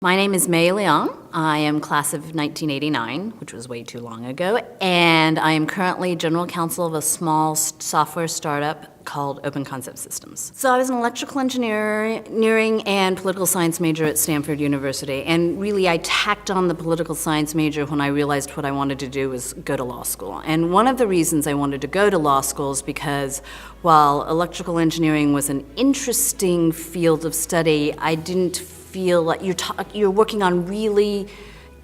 My name is Liang. I am class of 1989, which was way too long ago, and I am currently general counsel of a small software startup called Open Concept Systems. So I was an electrical engineering and political science major at Stanford University, and really I tacked on the political science major when I realized what I wanted to do was go to law school. And one of the reasons I wanted to go to law school is because while electrical engineering was an interesting field of study, I didn't feel like you're working on really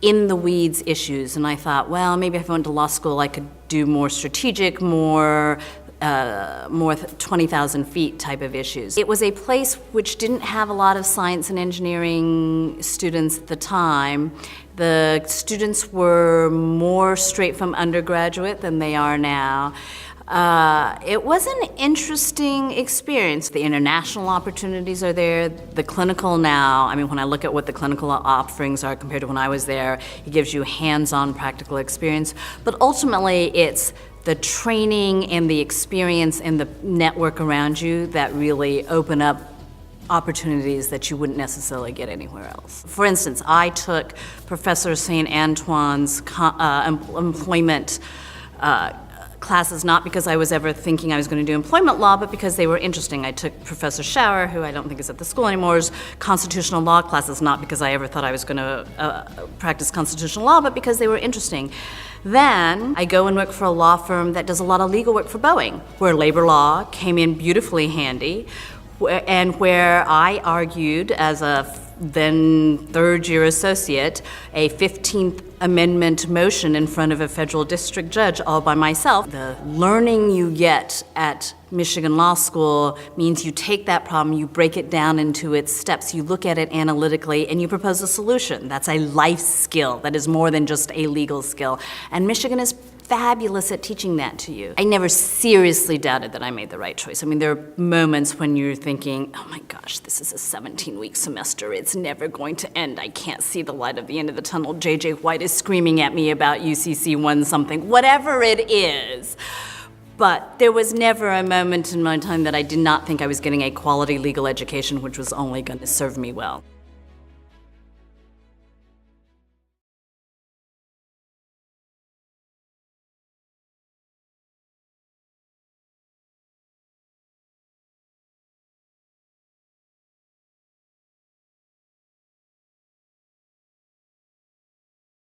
in-the-weeds issues, and I thought, well, maybe if I went to law school, I could do more strategic, more 20,000 feet type of issues. It was a place which didn't have a lot of science and engineering students at the time. The students were more straight from undergraduate than they are now. It was an interesting experience. The international opportunities are there. The clinical now, I mean, when I look at what the clinical offerings are compared to when I was there, it gives you hands-on practical experience. But ultimately, it's the training and the experience and the network around you that really open up opportunities that you wouldn't necessarily get anywhere else. For instance, I took Professor St. Antoine's employment classes not because I was ever thinking I was going to do employment law, but because they were interesting. I took Professor Schauer, who I don't think is at the school anymore, constitutional law classes, not because I ever thought I was going to practice constitutional law, but because they were interesting. Then I go and work for a law firm that does a lot of legal work for Boeing, where labor law came in beautifully handy, and where I argued as a then third-year associate a 15th Amendment motion in front of a federal district judge all by myself. The learning you get at Michigan Law School means you take that problem, you break it down into its steps, you look at it analytically, and you propose a solution. That's a life skill. That is more than just a legal skill. And Michigan is fabulous at teaching that to you. I never seriously doubted that I made the right choice. I mean, there are moments when you're thinking, oh my gosh, this is a 17-week semester. It's never going to end. I can't see the light at the end of the tunnel. J.J. White is screaming at me about UCC 1 something, whatever it is. But there was never a moment in my time that I did not think I was getting a quality legal education which was only going to serve me well.